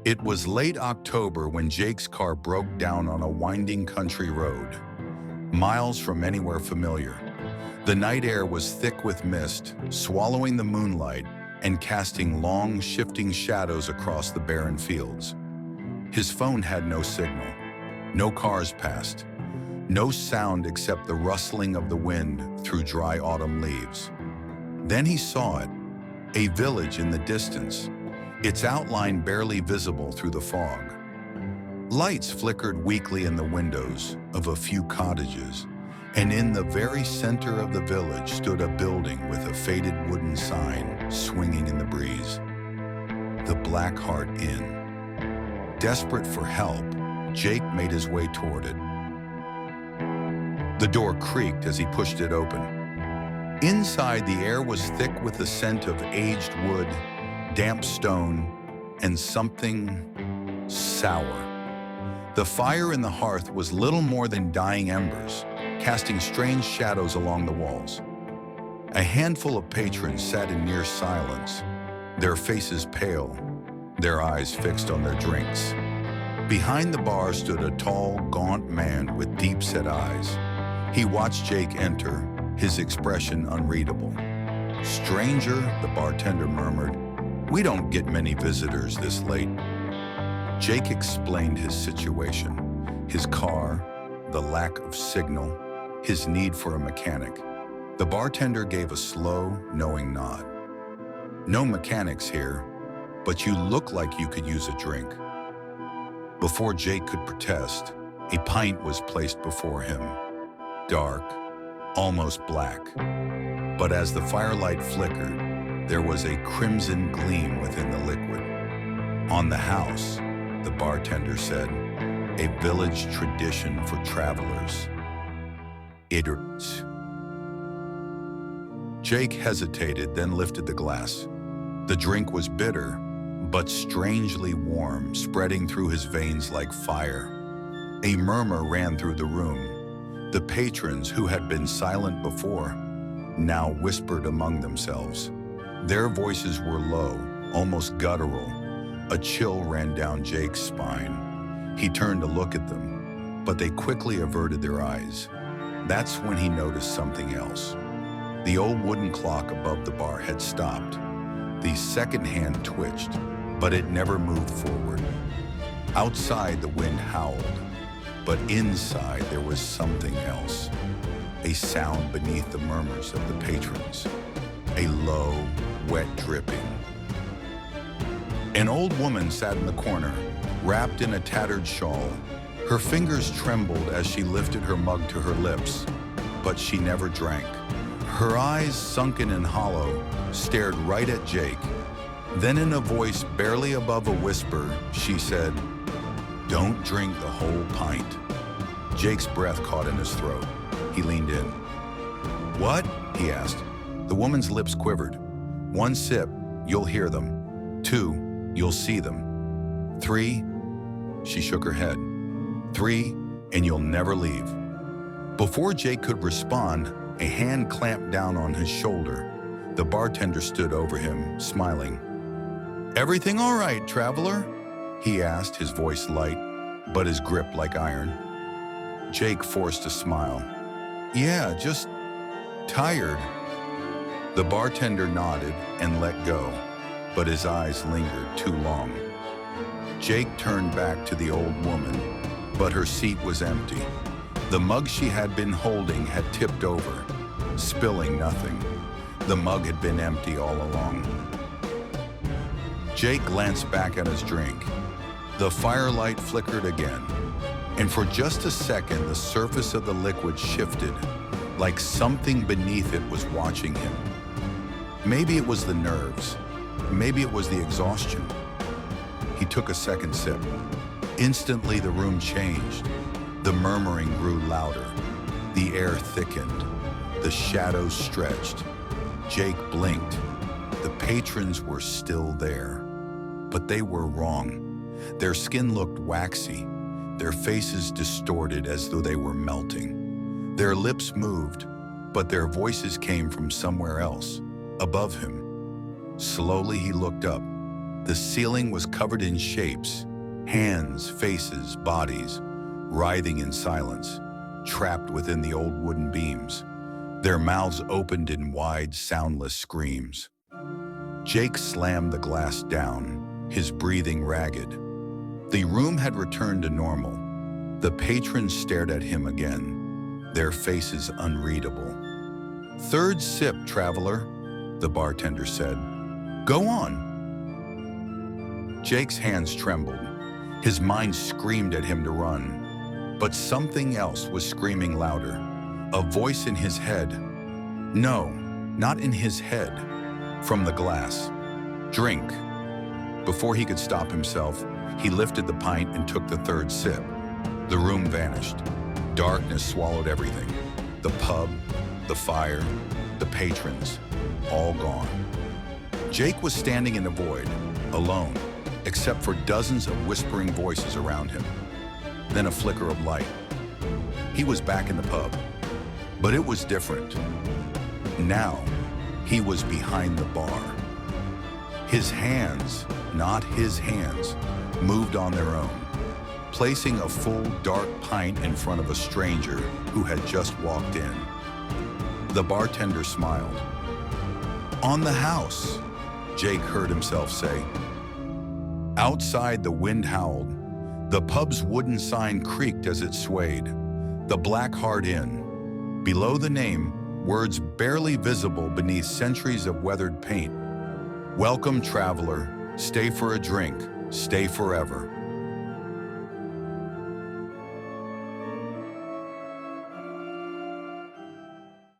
It was late October when Jake's car broke down on a winding country road, miles from anywhere familiar. The night air was thick with mist, swallowing the moonlight and casting long, shifting shadows across the barren fields. His phone had no signal. No cars passed. No sound except the rustling of the wind through dry autumn leaves. Then he saw it, a village in the distance, its outline barely visible through the fog. Lights flickered weakly in the windows of a few cottages, and in the very center of the village stood a building with a faded wooden sign swinging in the breeze. The Black Hart Inn. Desperate for help, Jake made his way toward it. The door creaked as he pushed it open. Inside, the air was thick with the scent of aged wood, damp stone, and something sour. The fire in the hearth was little more than dying embers, casting strange shadows along the walls. A handful of patrons sat in near silence, their faces pale, their eyes fixed on their drinks. Behind the bar stood a tall, gaunt man with deep-set eyes. He watched Jake enter, his expression unreadable. "Stranger," the bartender murmured, "we don't get many visitors this late." Jake explained his situation, his car, the lack of signal, his need for a mechanic. The bartender gave a slow, knowing nod. "No mechanics here, but you look like you could use a drink." Before Jake could protest, a pint was placed before him. Dark, almost black. But as the firelight flickered, there was a crimson gleam within the liquid. "On the house," the bartender said, "a village tradition for travelers. Idiots." Jake hesitated, then lifted the glass. The drink was bitter, but strangely warm, spreading through his veins like fire. A murmur ran through the room. The patrons, who had been silent before, now whispered among themselves. Their voices were low, almost guttural. A chill ran down Jake's spine. He turned to look at them, but they quickly averted their eyes. That's when he noticed something else. The old wooden clock above the bar had stopped. The second hand twitched, but it never moved forward. Outside, the wind howled, but inside there was something else. A sound beneath the murmurs of the patrons. A low, wet dripping. An old woman sat in the corner, wrapped in a tattered shawl. Her fingers trembled as she lifted her mug to her lips, but she never drank. Her eyes, sunken and hollow, stared right at Jake. Then in a voice barely above a whisper, she said, "Don't drink the whole pint." Jake's breath caught in his throat. He leaned in. "What?" he asked. The woman's lips quivered. "1 sip, you'll hear them. 2, you'll see them. 3, she shook her head. 3, and you'll never leave." Before Jake could respond, a hand clamped down on his shoulder. The bartender stood over him, smiling. "Everything all right, traveler?" he asked, his voice light, but his grip like iron. Jake forced a smile. "Yeah, just tired." The bartender nodded and let go, but his eyes lingered too long. Jake turned back to the old woman, but her seat was empty. The mug she had been holding had tipped over, spilling nothing. The mug had been empty all along. Jake glanced back at his drink. The firelight flickered again, and for just a second the surface of the liquid shifted, like something beneath it was watching him. Maybe it was the nerves. Maybe it was the exhaustion. He took a second sip. Instantly the room changed. The murmuring grew louder. The air thickened. The shadows stretched. Jake blinked. The patrons were still there. But they were wrong. Their skin looked waxy, their faces distorted as though they were melting. Their lips moved, but their voices came from somewhere else, above him. Slowly he looked up. The ceiling was covered in shapes, hands, faces, bodies, writhing in silence, trapped within the old wooden beams. Their mouths opened in wide, soundless screams. Jake slammed the glass down, his breathing ragged. The room had returned to normal. The patrons stared at him again, their faces unreadable. "Third sip, traveler," the bartender said. "Go on." Jake's hands trembled. His mind screamed at him to run. But something else was screaming louder. A voice in his head. No, not in his head. From the glass. "Drink." Before he could stop himself, he lifted the pint and took the third sip. The room vanished. Darkness swallowed everything. The pub, the fire, the patrons, all gone. Jake was standing in the void, alone, except for dozens of whispering voices around him. Then a flicker of light. He was back in the pub. But it was different. Now, he was behind the bar. His hands, not his hands, moved on their own, placing a full, dark pint in front of a stranger who had just walked in. The bartender smiled. "On the house," Jake heard himself say. Outside, the wind howled. The pub's wooden sign creaked as it swayed. The Black Hart Inn. Below the name, words barely visible beneath centuries of weathered paint. "Welcome, traveler. Stay for a drink. Stay forever."